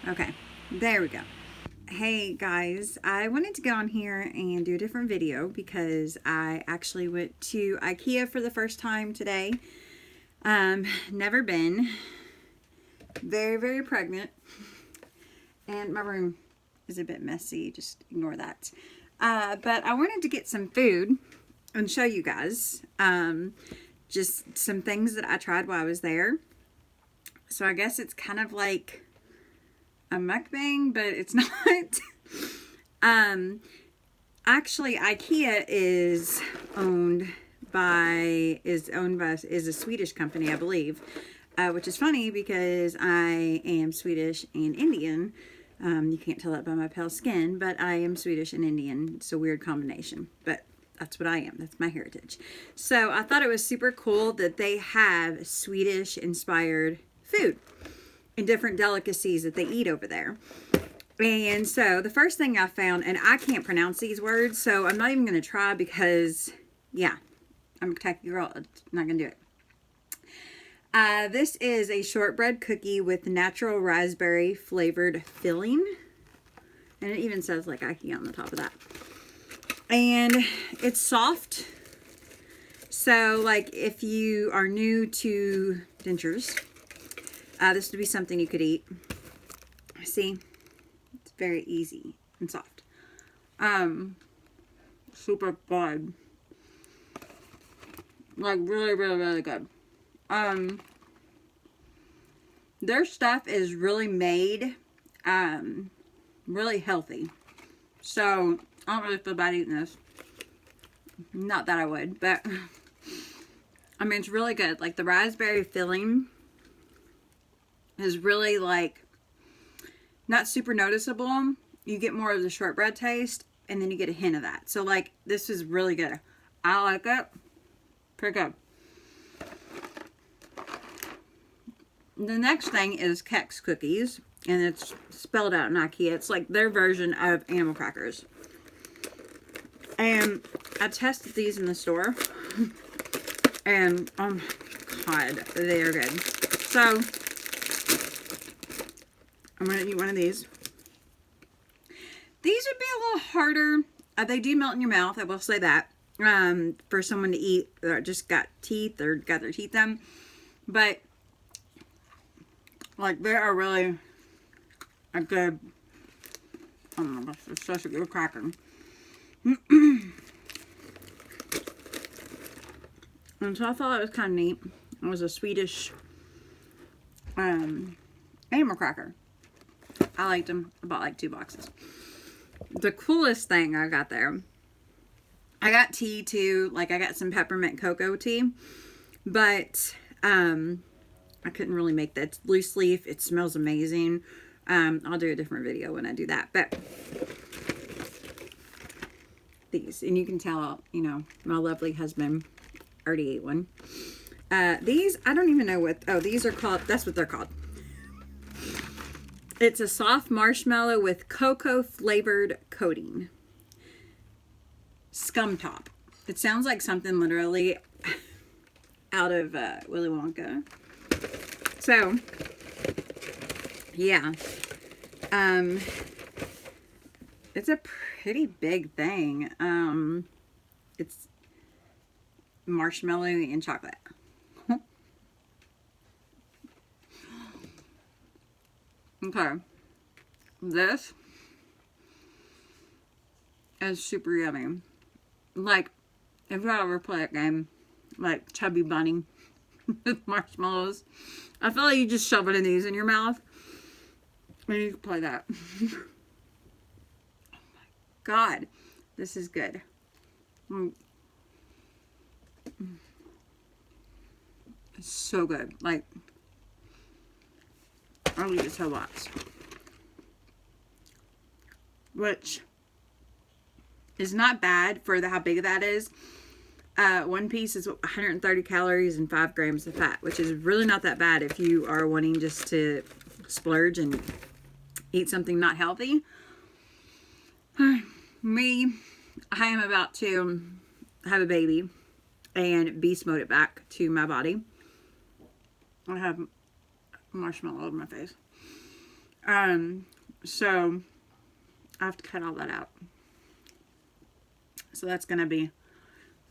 Okay, there we go. Hey guys, I wanted to go on here and do a different video because I actually went to IKEA for the first time today. Never been. Very, very pregnant. And my room is a bit messy, just ignore that. But I wanted to get some food and show you guys just some things that I tried while I was there. So I guess it's kind of like a mukbang, but it's not. Actually, IKEA is a Swedish company, I believe, which is funny because I am Swedish and Indian. You can't tell that by my pale skin, but I am Swedish and Indian. It's a weird combination, but that's what I am. That's my heritage. So I thought it was super cool that they have Swedish inspired food and different delicacies that they eat over there. And so the first thing I found, and I can't pronounce these words, so I'm not even going to try because, yeah, I'm a techie girl. I'm not going to do it. This is a shortbread cookie with natural raspberry flavored filling. And it even says like IKEA on the top of that. And it's soft. So like if you are new to dentures, this would be something you could eat. See, it's very easy and soft. Super good. Like really, really, really good. Their stuff is really made, really healthy. So I don't really feel bad eating this. Not that I would, but I mean, it's really good. Like the raspberry filling is really like not super noticeable. You get more of the shortbread taste and then you get a hint of that. So like this is really good. I like it. Pretty good. The next thing is Kex cookies, and it's spelled out in IKEA. It's like their version of animal crackers. And I tested these in the store, and oh my god, they are good. So I'm gonna eat one of these. These would be a little harder. They do melt in your mouth, I will say that. For someone to eat that just got teeth or got their teeth done. But like they are really a good, oh my gosh, it's such a good cracker. And so I thought it was kind of neat. It was a Swedish animal cracker. I liked them. I bought like 2 boxes. The coolest thing I got there, I got tea too. Like I got some peppermint cocoa tea, but I couldn't really make that. It's loose leaf. It smells amazing. I'll do a different video when I do that. But these, and you can tell, you know, my lovely husband already ate one. These, I don't even know what, oh, these are called, that's what they're called. It's a soft marshmallow with cocoa flavored coating. Scum top. It sounds like something literally out of Willy Wonka. So, yeah. It's a pretty big thing. It's marshmallow and chocolate. Okay. This is super yummy. Like, if you ever play a game like Chubby Bunny with marshmallows, I feel like you just shove it in these in your mouth and you can play that. Oh my god, this is good. It's so good. Like, I'll eat this whole box, which is not bad for how big that is. One piece is 130 calories and 5 grams of fat, which is really not that bad if you are wanting just to splurge and eat something not healthy. Me, I am about to have a baby and beast mode it back to my body. I have marshmallow over my face. So I have to cut all that out. So that's gonna be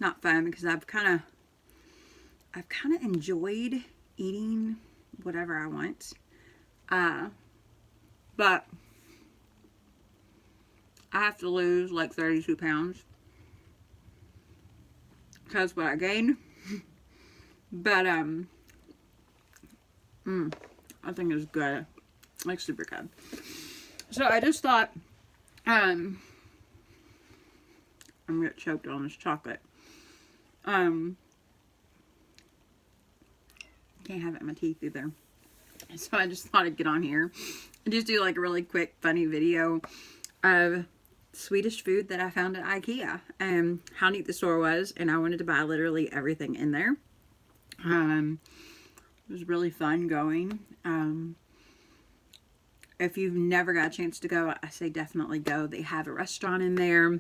not fun because I've kind of enjoyed eating whatever I want. But I have to lose like 32 pounds. That's what I gained. But I think it's good. Like super good. So I just thought I'm gonna get choked on this chocolate. Can't have it in my teeth either. So I just thought I'd get on here and just do like a really quick funny video of Swedish food that I found at IKEA and how neat the store was, and I wanted to buy literally everything in there. It was really fun going. If you've never got a chance to go, I say definitely go. They have a restaurant in there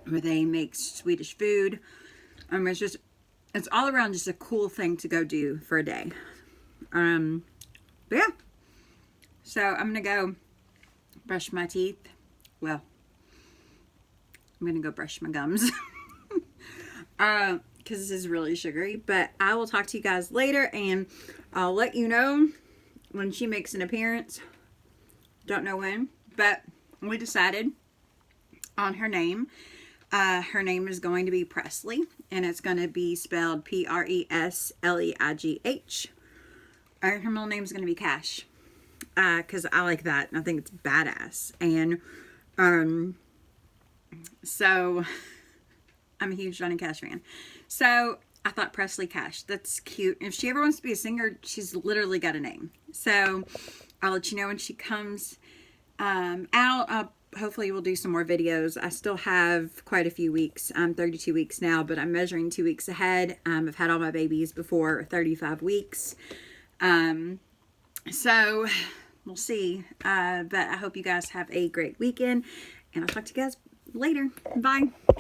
where they make Swedish food. It's all around just a cool thing to go do for a day. But yeah. So I'm gonna go brush my teeth. Well, I'm gonna go brush my gums. Because this is really sugary. But I will talk to you guys later, and I'll let you know when she makes an appearance. Don't know when, but we decided on her name. Her name is going to be Presley, and it's going to be spelled Presleigh. Her middle name is going to be Cash, because I like that, and I think it's badass. And so I'm a huge Johnny Cash fan. So I thought Presley Cash, that's cute. If she ever wants to be a singer, she's literally got a name. So I'll let you know when she comes out. Hopefully we'll do some more videos. I still have quite a few weeks. I'm 32 weeks now, but I'm measuring 2 weeks ahead. I've had all my babies before 35 weeks. So we'll see. But I hope you guys have a great weekend, and I'll talk to you guys later. Bye.